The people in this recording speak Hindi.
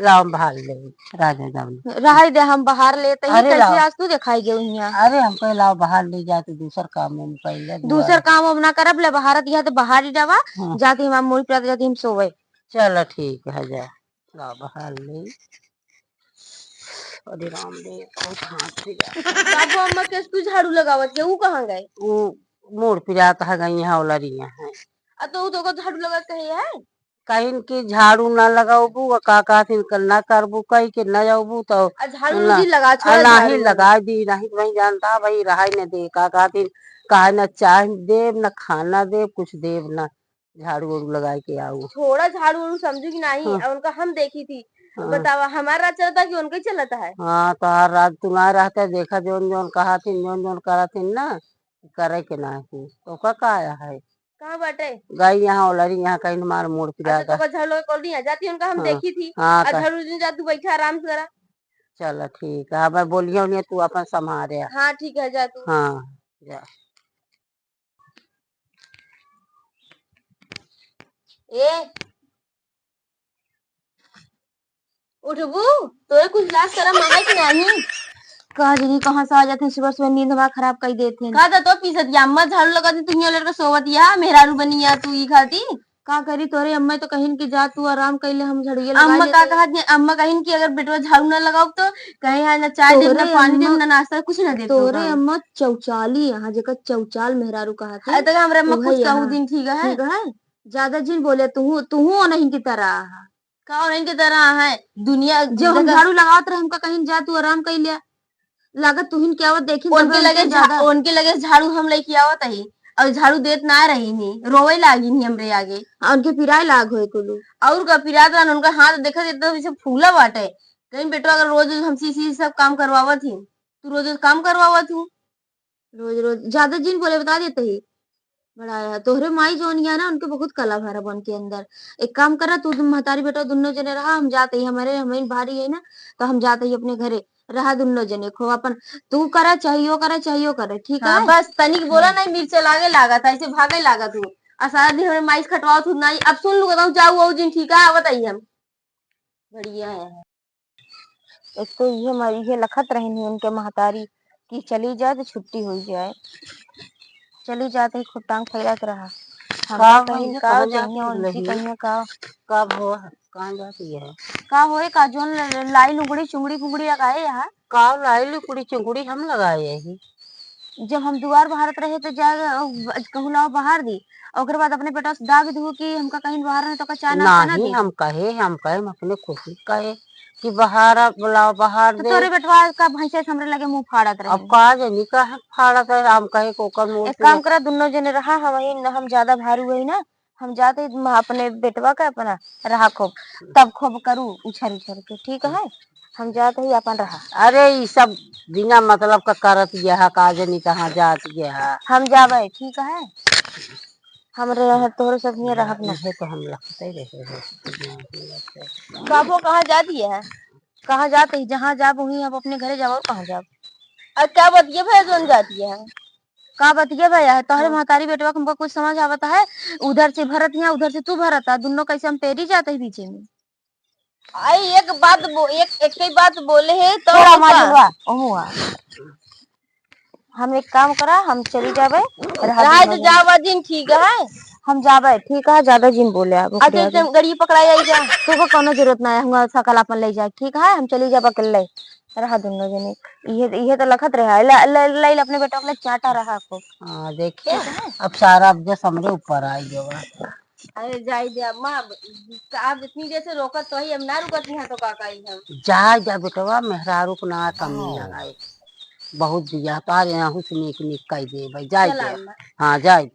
लाओ बाहर ले राजा जाओ रहा दे हम बाहर लेते ही अरे कैसे लाओ आज तू दिखाई गयो यहाँ। अरे हमको लाओ बाहर ले जाते दूसर काम में पहले दूसर काम अब ना करब ले बाहर दिया तो बाहर ही जावा हाँ। जाती हम मुड़ी पर जाती हम सोवे। चलो ठीक है जा लाओ बाहर ले। अरे राम दे बहुत हाथ बाबू अम्मा के तू झाड़ू लगावत के वो कहाँ गए? वो मोड़ पिराता है गई यहाँ ओलरिया है तो तो झाड़ू लगा कहे है कहीं की झाड़ू ना लगाबू का कहथिन ना करबू कहीं के न जाबू तो झाड़ू जी लगा छोड़ नहीं लगा दी नहीं वही जानता भाई रहा न दे का कहथिन कहा न चाय देव न खाना देव कुछ देव न झाड़ू वाड़ू लगा के आऊ थोड़ा झाड़ू वाड़ू समझू की नहीं। हाँ। उनका हम देखी थी। हाँ। बतावा हमारा चलता कि उनका ही चलता है। हाँ तो हर रात तू ना रहते देखा जोन जोन कहा थी जोन जोन करा थी ना करे के ना तो का आया है कहाँ बाटे गई यहाँ ओलरी यहाँ कहीं हमारे मोड़ पिरा अच्छा, तो झाड़ू कॉल नहीं जाती उनका हम। हाँ। देखी थी। हाँ झाड़ू दिन जा तू बैठा आराम से करा। चलो ठीक है मैं बोलियो नहीं तू अपन संभारे। हाँ ठीक है जा तू। हाँ जा ए उठबू तोरे कुछ लाश करा मांगा कि नहीं कहा जी कहाँ से आ जाते हैं सुबह सुबह नींद हमारा खराब कर देते हैं। कहा तो पीसत या अम्मा झाड़ू लगा दी तू लड़का सोवत या मेहरारू बनी या तू ही खाती का करी तोरे अम्मा तो कहीं की जा तू आराम कर ले हम झड़िया लगा अम्मा का कहा अम्मा कहीं की अगर बेटवा झाड़ू ना लगाओ तो कहीं है ना चाय दे ना पानी दे ना नाश्ता कुछ ना दे तोरे अम्मा चौचाली यहाँ जगह चौचाल मेहरारू कहा था तो हमरा अम्मा कुछ कहू दिन ठीक है ज्यादा जिन बोले तू नहीं की तरह का नहीं की तरह है दुनिया जो हम झाड़ू लगावत रहे हमका कहीं जा तू आराम कर लिया लागत तुहिन क्या आवत देखी उनके लगे झाड़ू हम लेके आवत ही और झाड़ू देत ना रही नहीं रोवे लागी नहीं हमरे आगे उनके पिराए लाग होए कुलू और का पिरात रहा उनका हाथ देखा देता जैसे फूला बाटे कहीं बेटो अगर रोज हम सी सब काम करवावत ही तू रोज काम करवावत हूँ रोज रोज ज्यादा जिन बोले बता देते ही बड़ा तोहरे माई जोनिया ना उनके बहुत कला भरा बन के अंदर एक काम करा तू महतारी बेटा दोनों जने रहा हम जाते ही हमारे हमें भारी है ना तो हम जाते ही अपने घरे रहा दोनों जने खो अपन तू करा चाहिए करे ठीक है। हाँ, बस तनिक बोला नहीं मिर्च लागे लागा था ऐसे भागे लागा तू सारा दिन हमें माइस खटवाओ तू नहीं अब सुन लू बताऊँ जाऊ जिन ठीक है बताइए हम बढ़िया है। एक तो ये हमारी ये लखत रही नहीं उनके महतारी की चली जाए तो छुट्टी हो जाए चली जाते ही खूब टांग फैलत रहा कब हो कहाँ जाती है का होए का जोन लाई लुगड़ी चुंगड़ी फुंगड़ी लगाए यहाँ का लाई लुगड़ी चुंगड़ी हम लगाए ही जब हम दुआर बहारत रहे तो जा कहू लाओ बाहर दी और बाद अपने बेटा से दाग दू कि हमका कहीं बाहर नहीं तो का चाय नाश्ता ना दे हम कहे अपने खुशी कहे कि बाहर बुलाओ बाहर दे तोरे बेटवा का भैंसे हमरे लगे मुंह फाड़त रहे अब का जनी का फाड़त है हम कहे कोकर मुंह एक काम करा दोनों जने रहा हम ज्यादा भारी हुई ना हम जाते अपने बेटवा का अपना रहा खूब तब खूब करूँ उछर उछर के ठीक है हम जाते ही अपन रहा। अरे ये सब बिना मतलब का करत यह का जनी कहाँ जात यह हम जावे ठीक है हमरे तोरे सब में रह है तो हम लगते रहे बाबू कहाँ जाती है कहाँ जाते ही जहाँ जाब वहीं हम अपने घरे जाओ और कहाँ जाब और क्या बतिए भाई जोन जाती है का बतिए भैया तोहरे महतारी बेटवा हमको कुछ समझ आवता है उधर से भरत है उधर से तू भरत है दोनों कैसे हम पेरी जाते हैं बीचे में आई एक ही बात बोले है तो हम एक काम करा हम चली जावे जावा दिन ठीक है हम जावे ठीक है ज्यादा जिन बोले अच्छा गाड़ी पकड़ाई आई जा तो कोनो जरूरत ना है हम सकल अपन ले जाए ठीक है हम चली जावा कल रहा दोनों जने ये तो लखत रहा ले अपने बेटा को चाटा रहा आपको। हाँ देखिए अब सारा अब जैसे हमरे ऊपर आई होगा अरे जाई दे अम्मा आप इतनी देर से रोकत तो ही हम ना रुकत नहीं तो काका ही हम जा बेटवा मेहरारू को ना कमी ना आए बहुत दिया तार यहाँ हुसने की निकाई दे भाई जाए हाँ जाए